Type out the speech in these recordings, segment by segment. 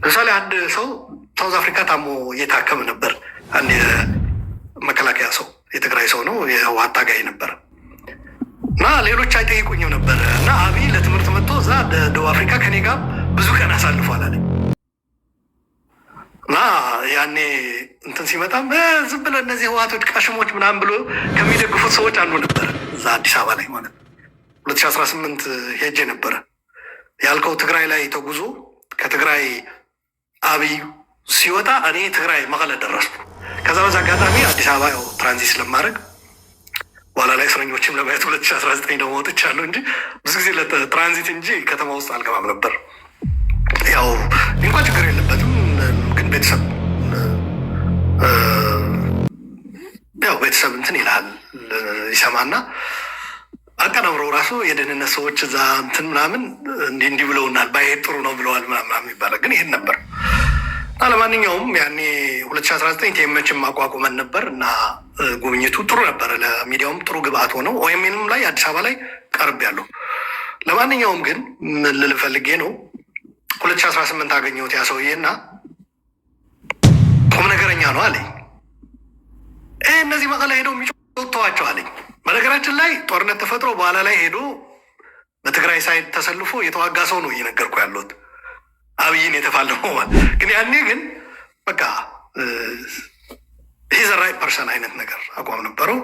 ለምሳሌ አንድ ሰው ሳውዝ አፍሪካ ታሞ እየታከመ ነበር። አንድ የመከላከያ ሰው የትግራይ ሰው ነው፣ የህወሓት ታጋይ ነበር እና ሌሎች አይጠይቁኝም ነበር እና አብይ ለትምህርት መጥቶ እዛ ደቡብ አፍሪካ ከኔ ጋር ብዙ ቀን አሳልፏል አለኝ እና ያኔ እንትን ሲመጣም ዝም ብለው እነዚህ ህወሓቶች ቃሽሞች ምናምን ብሎ ከሚደግፉት ሰዎች አንዱ ነበረ። እዛ አዲስ አበባ ላይ ማለት 2018 ሄጄ ነበረ ያልከው ትግራይ ላይ ተጉዞ ከትግራይ አብይ ሲወጣ እኔ ትግራይ መቀለ ደረስኩ። ከዛ በዛ አጋጣሚ አዲስ አበባ ያው ትራንዚት ስለማድረግ በኋላ ላይ እስረኞችም ለማየት 2019 ደግሞ ወጥቻለሁ እንጂ ብዙ ጊዜ ለትራንዚት እንጂ ከተማ ውስጥ አልገባም ነበር። ያው እንኳን ችግር የለበትም ግን ቤተሰብ ያው ቤተሰብ እንትን ይልሃል ይሰማና አቀናብረው ራሱ የደህንነት ሰዎች እዛ እንትን ምናምን እንዲህ ብለውናል፣ ባይሄድ ጥሩ ነው ብለዋል ምናምን ይባላል። ግን ይሄን ነበር እና ለማንኛውም ያኔ 2019 ቴመችን ማቋቁመን ነበር እና ጉብኝቱ ጥሩ ነበረ። ለሚዲያውም ጥሩ ግብአት ሆነው ኦኤምኤንም ላይ አዲስ አበባ ላይ ቀርብ ያለው። ለማንኛውም ግን ምን ልል ፈልጌ ነው 2018 አገኘሁት ያ ሰውዬ እና ቁም ነገረኛ ነው አለኝ። እነዚህ መቀለ ሄደው የሚጮተዋቸው አለኝ። በነገራችን ላይ ጦርነት ተፈጥሮ በኋላ ላይ ሄዶ በትግራይ ሳይድ ተሰልፎ የተዋጋ ሰው ነው እየነገርኩ ያለሁት አብይን የተፋለመው ማለት ግን ያኔ ግን በቃ ሂዝ ራይት ፐርሰን አይነት ነገር አቋም ነበረው።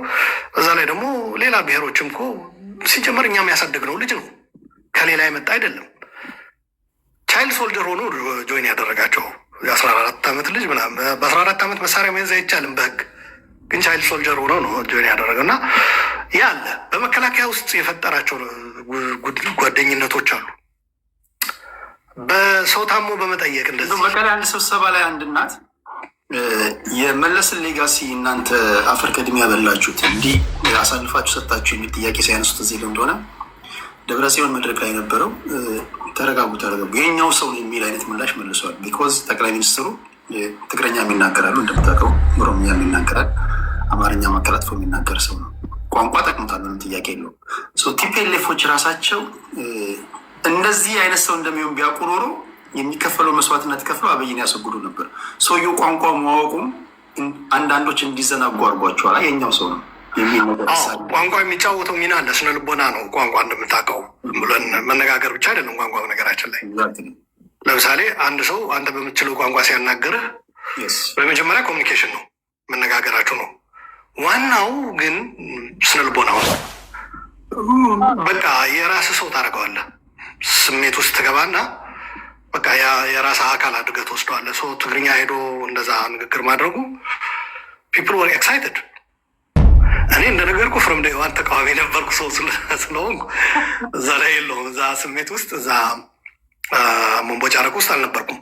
እዛ ላይ ደግሞ ሌላ ብሔሮችም እኮ ሲጀመር እኛም ያሳደግነው ልጅ ነው፣ ከሌላ የመጣ አይደለም። ቻይልድ ሶልጀር ሆኖ ጆይን ያደረጋቸው የ14 ዓመት ልጅ ምናምን በ14 ዓመት መሳሪያ መያዝ አይቻልም በህግ ግን ቻይልድ ሶልጀር ሆኖ ነው ጆይን ያደረገው እና ያለ በመከላከያ ውስጥ የፈጠራቸው ጓደኝነቶች አሉ። በሰው ታሞ በመጠየቅ እንደዚህ መቀሌ አንድ ስብሰባ ላይ አንድ እናት የመለስን ሌጋሲ እናንተ አፈር ከድሜ ያበላችሁት እንዲህ አሳልፋችሁ ሰጣችሁ የሚል ጥያቄ ሳያነሱት እዚህ እንደሆነ ደብረጽዮን መድረክ ላይ ነበረው ተረጋጉ የኛው ሰው የሚል አይነት ምላሽ መልሰዋል። ቢኮዝ ጠቅላይ ሚኒስትሩ ትግረኛ የሚናገራሉ እንደምታውቀው፣ ኦሮምኛ የሚናገራል፣ አማርኛ ማቀላጥፎ የሚናገር ሰው ነው። ቋንቋ ጠቅሞታል፣ ምንም ጥያቄ የለውም። ቲፒኤልኤፎች ራሳቸው እንደዚህ አይነት ሰው እንደሚሆን ቢያውቁ ኖሮ የሚከፈለው መስዋዕትነት ከፍለው አብይን ያስወግዱ ነበር። ሰውየው ቋንቋ ማወቁም አንዳንዶች እንዲዘናጉ አድርጓቸዋል። የኛው ሰው ነው የሚል ነገር ቋንቋ የሚጫወተው ሚና አለ። ስነ ልቦና ነው ቋንቋ እንደምታውቀው ብለን መነጋገር ብቻ አይደለም ቋንቋ። በነገራችን ላይ ለምሳሌ አንድ ሰው አንተ በምትችለው ቋንቋ ሲያናገርህ በመጀመሪያ ኮሚኒኬሽን ነው መነጋገራችሁ ነው። ዋናው ግን ስነ ልቦናው ነው። በቃ የራስ ሰው ታደርገዋለህ። ስሜት ውስጥ ትገባና በቃ የራስ አካል አድርገህ ትወስደዋለህ። ሰው ትግርኛ ሄዶ እንደዛ ንግግር ማድረጉ ፒፕል ወር ኤክሳይትድ። እኔ እንደነገርኩ ፍሮም ዴይ ዋን ተቃዋሚ ነበርኩ ሰው ስለሆንኩ እዛ ላይ የለውም። እዛ ስሜት ውስጥ እዛ መንቦጫረቅ ውስጥ አልነበርኩም።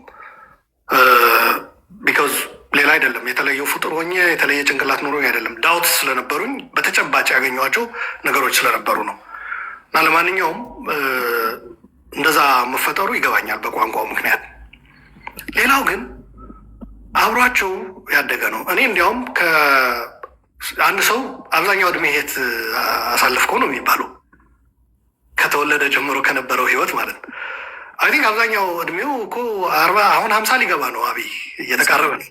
ቢካዝ ሌላ አይደለም የተለየው ፍጡር ሆኜ የተለየ ጭንቅላት ኖሮኝ አይደለም። ዳውት ስለነበሩኝ በተጨባጭ ያገኟቸው ነገሮች ስለነበሩ ነው። እና ለማንኛውም እንደዛ መፈጠሩ ይገባኛል በቋንቋው ምክንያት። ሌላው ግን አብሯቸው ያደገ ነው። እኔ እንዲያውም አንድ ሰው አብዛኛው እድሜ የት አሳልፍከው ነው የሚባለው ከተወለደ ጀምሮ ከነበረው ህይወት ማለት ነው። አይ ቲንክ አብዛኛው እድሜው እኮ 40 አሁን 50 ሊገባ ነው። አብይ እየተቃረበ ነው።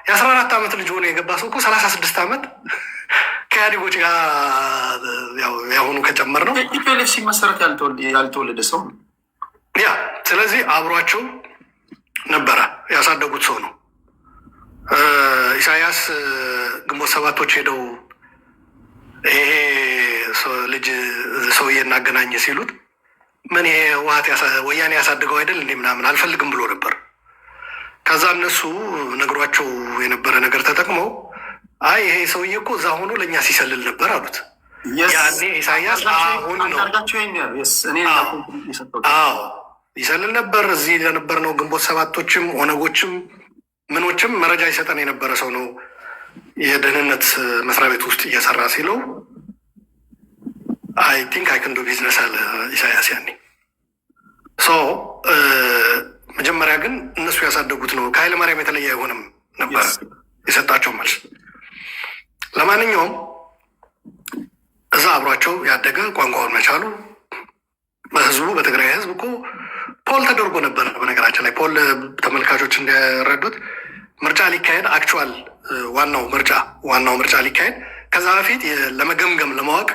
የ14 ዓመት ልጅ ሆኖ የገባ ሰው እኮ 36 ዓመት ከኢህአዴጎች ጋር ያሁኑ ከጨመር ነው ቲፒኤልኤፍ ሲመሰረት ያልተወለደ ሰው ነው ያ። ስለዚህ አብሯቸው ነበረ ያሳደጉት ሰው ነው። ኢሳያስ ግንቦት ሰባቶች ሄደው ይሄ ልጅ ሰውዬ እናገናኝ ሲሉት ምን ይሄ ህወሓት ወያኔ ያሳድገው አይደል እንዴ ምናምን አልፈልግም ብሎ ነበር። ከዛ እነሱ ነግሯቸው የነበረ ነገር ተጠቅመው አይ ይሄ ሰውዬ እኮ እዛ ሆኖ ለእኛ ሲሰልል ነበር አሉት። ያኔ ኢሳያስ አሁን ነው ይሰልል ነበር። እዚህ ለነበር ነው ግንቦት ሰባቶችም ኦነጎችም ምኖችም መረጃ ይሰጠን የነበረ ሰው ነው። የደህንነት መስሪያ ቤት ውስጥ እየሰራ ሲለው አይ ቲንክ አይ ክን ዱ ቢዝነስ አለ ኢሳያስ ያኔ። መጀመሪያ ግን እነሱ ያሳደጉት ነው። ከኃይለ ማርያም የተለየ አይሆንም ነበር የሰጣቸው መልስ። ለማንኛውም እዛ አብሯቸው ያደገ ቋንቋውን መቻሉ በህዝቡ በትግራይ ህዝብ እኮ ፖል ተደርጎ ነበር። በነገራችን ላይ ፖል ተመልካቾች እንደረዱት ምርጫ ሊካሄድ አክቹዋል ዋናው ምርጫ ሊካሄድ ከዛ በፊት ለመገምገም ለማወቅ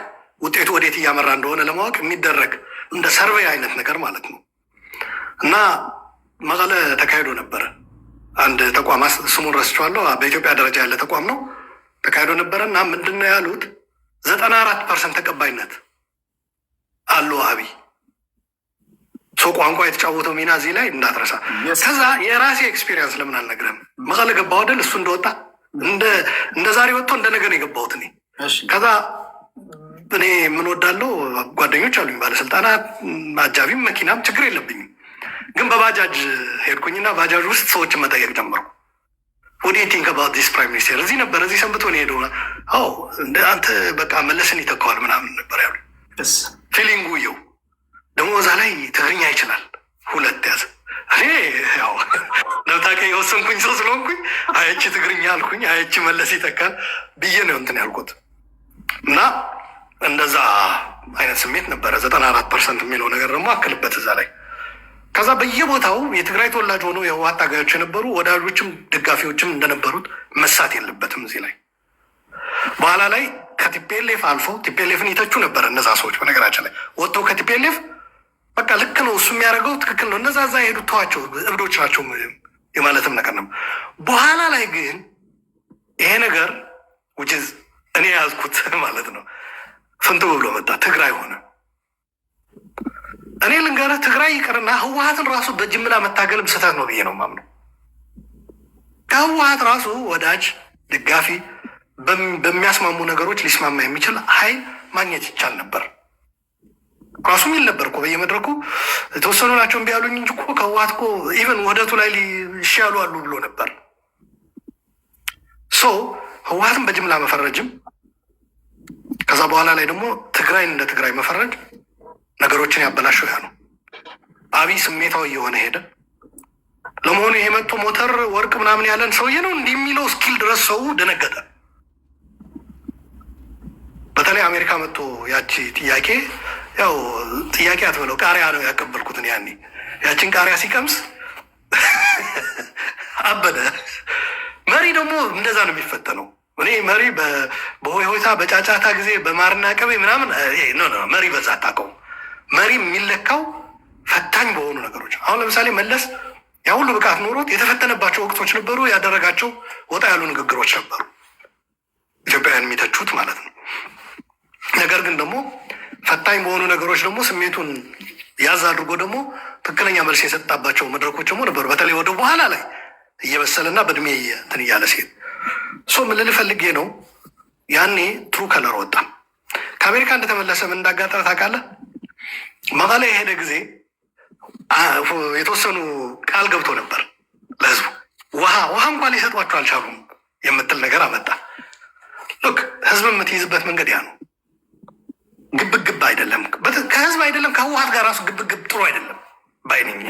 ውጤቱ ወዴት እያመራ እንደሆነ ለማወቅ የሚደረግ እንደ ሰርቬይ አይነት ነገር ማለት ነው። እና መቀለ ተካሂዶ ነበረ። አንድ ተቋም ስሙን ረስቼዋለሁ፣ በኢትዮጵያ ደረጃ ያለ ተቋም ነው። ተካሂዶ ነበረ እና ምንድን ነው ያሉት 94% ተቀባይነት አለው አብይ። ቋንቋ የተጫወተው ሚና እዚህ ላይ እንዳትረሳ። ከዛ የራሴ ኤክስፒሪየንስ ለምን አልነግረም? መቀለ ገባሁ አይደል? እሱ እንደወጣ እንደ ዛሬ ወጥቶ እንደ ነገ ነው የገባሁት እኔ። ከዛ እኔ ምን ወዳለው ጓደኞች አሉኝ፣ ባለስልጣናት፣ አጃቢም፣ መኪናም ችግር የለብኝም። ግን በባጃጅ ሄድኩኝና ባጃጅ ውስጥ ሰዎችን መጠየቅ ጀመርኩ። ወደ ቲንክ አባውት ዲስ ፕራይም ሚኒስቴር እዚህ ነበር፣ እዚህ ሰንብቶ ነው ሄደው፣ አንተ በቃ መለስን ይተካዋል ምናምን ነበር ያሉ። ፊሊንጉ የው ደግሞ እዛ ላይ ትግርኛ ይችላል፣ ሁለት ያዘ። እኔ ያው ለብታቀ የወሰንኩኝ ሰው ስለሆንኩኝ አየቺ ትግርኛ አልኩኝ፣ አየቺ መለስ ይተካል ብዬ ነው እንትን ያልኩት። እና እንደዛ አይነት ስሜት ነበረ። 94% የሚለው ነገር ደግሞ አክልበት እዛ ላይ። ከዛ በየቦታው የትግራይ ተወላጅ ሆኖ የህወሓት ታጋዮች የነበሩ ወዳጆችም ደጋፊዎችም እንደነበሩት መሳት የለበትም እዚህ ላይ። በኋላ ላይ ከቲፒኤልኤፍ አልፎ ቲፒኤልኤፍን ይተቹ ነበር እነዛ ሰዎች። በነገራችን ላይ ወጥተው ከቲፒኤልኤፍ በቃ ልክ ነው እሱ የሚያደርገው ትክክል ነው፣ እነዛ እዛ የሄዱት ተዋቸው እብዶች ናቸው የማለትም ነገር ነው። በኋላ ላይ ግን ይሄ ነገር ውጭዝ እኔ ያዝኩት ማለት ነው ፍንትው ብሎ መጣ። ትግራይ ሆነ። እኔ ልንገርህ ትግራይ ይቅርና ህወሓትን ራሱ በጅምላ መታገልም ስህተት ነው ብዬ ነው የማምነው። ከህወሓት ራሱ ወዳጅ ደጋፊ በሚያስማሙ ነገሮች ሊስማማ የሚችል ኃይል ማግኘት ይቻል ነበር። ራሱ ሚል ነበር እኮ በየመድረኩ የተወሰኑ ናቸው እምቢ ያሉኝ እንጂ እኮ ከህወሓት እኮ ኢቨን ወደቱ ላይ ሊሻሉ አሉ ብሎ ነበር። ህወሓትን በጅምላ መፈረጅም ከዛ በኋላ ላይ ደግሞ ትግራይን እንደ ትግራይ መፈረጅ ነገሮችን ያበላሸው ያ ነው። አብይ ስሜታዊ እየሆነ ሄደ። ለመሆኑ ይሄ መጥቶ ሞተር ወርቅ ምናምን ያለን ሰውዬ ነው እንዲህ የሚለው እስኪል ድረስ ሰው ደነገጠ። በተለይ አሜሪካ መጥቶ ያቺ ጥያቄ ያው ጥያቄ አትበለው ቃሪያ ነው ያቀበልኩትን ያኔ ያችን ቃሪያ ሲቀምስ አበደ። መሪ ደግሞ እንደዛ ነው የሚፈተነው። እኔ መሪ በሆይሆይታ በጫጫታ ጊዜ በማርና ቅቤ ምናምን መሪ በዛ አታውቀውም። መሪ የሚለካው ፈታኝ በሆኑ ነገሮች። አሁን ለምሳሌ መለስ ያ ሁሉ ብቃት ኖሮት የተፈተነባቸው ወቅቶች ነበሩ። ያደረጋቸው ወጣ ያሉ ንግግሮች ነበሩ፣ ኢትዮጵያውያን የሚተቹት ማለት ነው። ነገር ግን ደግሞ ፈታኝ በሆኑ ነገሮች ደግሞ ስሜቱን ያዝ አድርጎ ደግሞ ትክክለኛ መልስ የሰጣባቸው መድረኮች ደግሞ ነበሩ። በተለይ ወደ በኋላ ላይ እየበሰለና በእድሜ እንትን እያለ ሲሄድ ምን ልል ፈልጌ ነው፣ ያኔ ትሩ ከለር ወጣ። ከአሜሪካ እንደተመለሰ ምን እንዳጋጠመ ታውቃለህ? መቀለ የሄደ ጊዜ የተወሰኑ ቃል ገብቶ ነበር ለህዝቡ። ውሃ እንኳን ሊሰጧቸው አልቻሉም የምትል ነገር አመጣ። ሉክ ህዝብ የምትይዝበት መንገድ ያ ነው። ግብግብ አይደለም ከህዝብ አይደለም ከህወሓት ጋር ራሱ ግብግብ ጥሩ አይደለም ባይነኝ።